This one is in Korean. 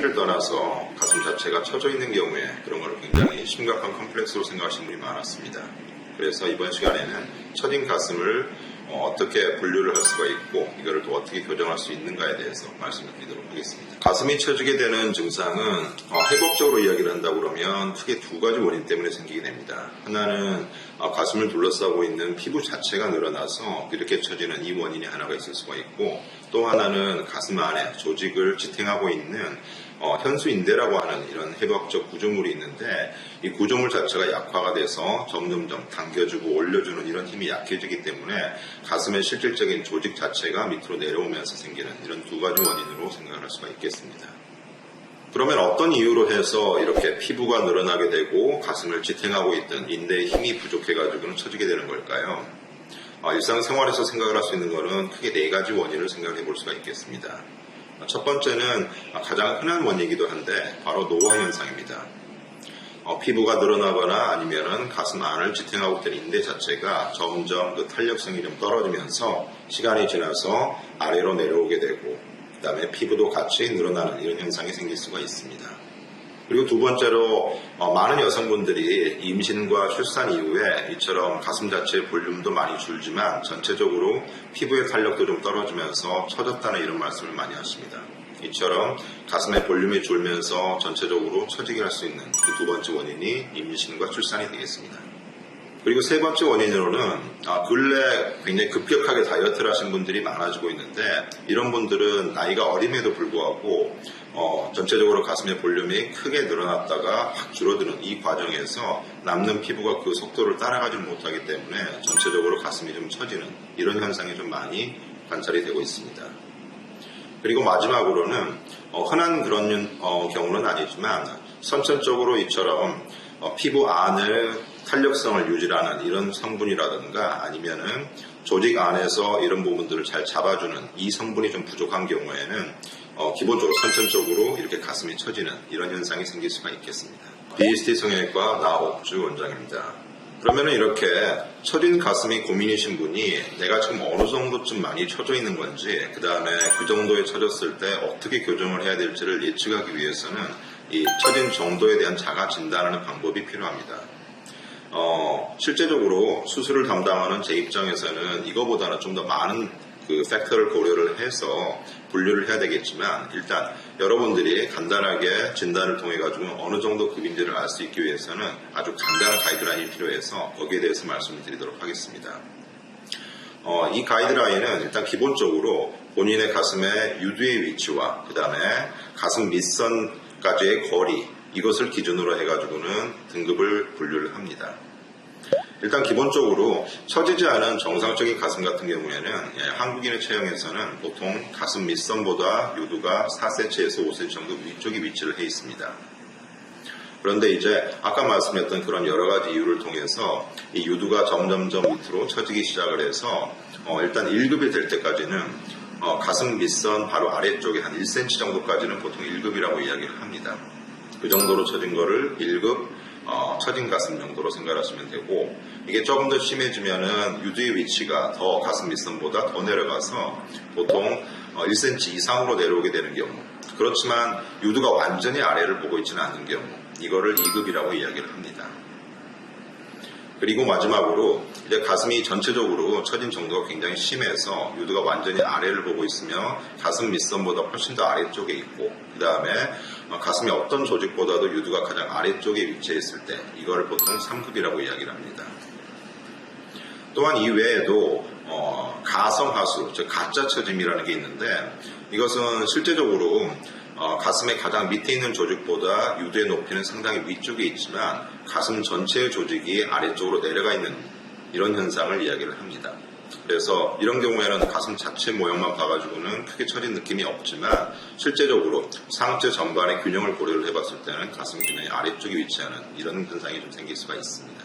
크기를 떠나서 가슴 자체가 처져 있는 경우에 그런 걸 굉장히 심각한 컴플렉스로 생각하시는 분이 많았습니다. 그래서 이번 시간에는 처진 가슴을 어떻게 분류를 할 수가 있고 이거를 또 어떻게 교정할 수 있는가에 대해서 말씀을 드리도록 하겠습니다. 가슴이 처지게 되는 증상은 회복적으로 이야기를 한다고 그러면 크게 두 가지 원인 때문에 생기게 됩니다. 하나는 가슴을 둘러싸고 있는 피부 자체가 늘어나서 이렇게 처지는 이 원인이 하나가 있을 수가 있고, 또 하나는 가슴 안에 조직을 지탱하고 있는 현수인대라고 하는 이런 회복적 구조물이 있는데, 이 구조물 자체가 약화가 돼서 점점점 당겨주고 올려주는 이런 힘이 약해지기 때문에 가슴의 실질적인 조직 자체가 밑으로 내려오면서 생기는 이런 두 가지 원인으로 생각을 할 수가 있겠습니다. 그러면 어떤 이유로 해서 이렇게 피부가 늘어나게 되고 가슴을 지탱하고 있던 인대의 힘이 부족해가지고는 처지게 되는 걸까요? 일상생활에서 생각을 할 수 있는 것은 크게 네 가지 원인을 생각해 볼 수가 있겠습니다. 첫 번째는 가장 흔한 원인이기도 한데 바로 노화 현상입니다. 피부가 늘어나거나 아니면은 가슴 안을 지탱하고 있던 인대 자체가 점점 그 탄력성이 좀 떨어지면서 시간이 지나서 아래로 내려오게 되고, 그 다음에 피부도 같이 늘어나는 이런 현상이 생길 수가 있습니다. 그리고 두 번째로 많은 여성분들이 임신과 출산 이후에 이처럼 가슴 자체의 볼륨도 많이 줄지만 전체적으로 피부의 탄력도 좀 떨어지면서 처졌다는 이런 말씀을 많이 하십니다. 이처럼 가슴의 볼륨이 줄면서 전체적으로 처지게 할 수 있는 그 두 번째 원인이 임신과 출산이 되겠습니다. 그리고 세 번째 원인으로는 근래 굉장히 급격하게 다이어트를 하신 분들이 많아지고 있는데, 이런 분들은 나이가 어림에도 불구하고 전체적으로 가슴의 볼륨이 크게 늘어났다가 확 줄어드는 이 과정에서 남는 피부가 그 속도를 따라가지 못하기 때문에 전체적으로 가슴이 좀 처지는 이런 현상이 좀 많이 관찰이 되고 있습니다. 그리고 마지막으로는 흔한 그런 경우는 아니지만 선천적으로 이처럼 피부 안을 탄력성을 유지하는 이런 성분이라든가 아니면은 조직 안에서 이런 부분들을 잘 잡아주는 이 성분이 좀 부족한 경우에는 기본적으로 선천적으로 이렇게 가슴이 처지는 이런 현상이 생길 수가 있겠습니다. BST 성형외과 나옥주 원장입니다. 그러면은 이렇게 처진 가슴이 고민이신 분이 내가 지금 어느 정도쯤 많이 처져 있는 건지, 그 다음에 그 정도에 처졌을 때 어떻게 교정을 해야 될지를 예측하기 위해서는 이 처진 정도에 대한 자가 진단하는 방법이 필요합니다. 실제적으로 수술을 담당하는 제 입장에서는 이거보다는 좀 더 많은 그 팩터를 고려를 해서 분류를 해야 되겠지만, 일단 여러분들이 간단하게 진단을 통해 가지고 어느 정도 급인지를 알 수 있기 위해서는 아주 간단한 가이드라인이 필요해서 거기에 대해서 말씀을 드리도록 하겠습니다. 이 가이드라인은 일단 기본적으로 본인의 가슴의 유두의 위치와 그 다음에 가슴 밑선까지의 거리, 이것을 기준으로 해가지고는 등급을 분류를 합니다. 일단 기본적으로 처지지 않은 정상적인 가슴 같은 경우에는 한국인의 체형에서는 보통 가슴 밑선보다 유두가 4cm에서 5cm 정도 위쪽에 위치를 해 있습니다. 그런데 이제 아까 말씀했던 그런 여러 가지 이유를 통해서 이 유두가 점점점 밑으로 처지기 시작을 해서 일단 1급이 될 때까지는 가슴 밑선 바로 아래쪽에 한 1cm 정도까지는 보통 1급이라고 이야기를 합니다. 그 정도로 처진 거를 1급 처진 가슴 정도로 생각하시면 되고, 이게 조금 더 심해지면은 유두의 위치가 더 가슴 밑선보다 더 내려가서 보통 1cm 이상으로 내려오게 되는 경우, 그렇지만 유두가 완전히 아래를 보고 있지는 않은 경우, 이거를 2급이라고 이야기를 합니다. 그리고 마지막으로 이제 가슴이 전체적으로 처진 정도가 굉장히 심해서 유두가 완전히 아래를 보고 있으며 가슴 밑선보다 훨씬 더 아래쪽에 있고, 그 다음에 가슴의 어떤 조직보다도 유두가 가장 아래쪽에 위치해 있을 때 이걸 보통 3급이라고 이야기를 합니다. 또한 이외에도 가성하수, 즉 가짜 처짐이라는 게 있는데, 이것은 실제적으로 가슴의 가장 밑에 있는 조직보다 유두의 높이는 상당히 위쪽에 있지만 가슴 전체의 조직이 아래쪽으로 내려가 있는 이런 현상을 이야기를 합니다. 그래서 이런 경우에는 가슴 자체 모양만 봐가지고는 크게 처진 느낌이 없지만 실제적으로 상체 전반의 균형을 고려를 해봤을 때는 가슴 균형이 아래쪽에 위치하는 이런 현상이 좀 생길 수가 있습니다.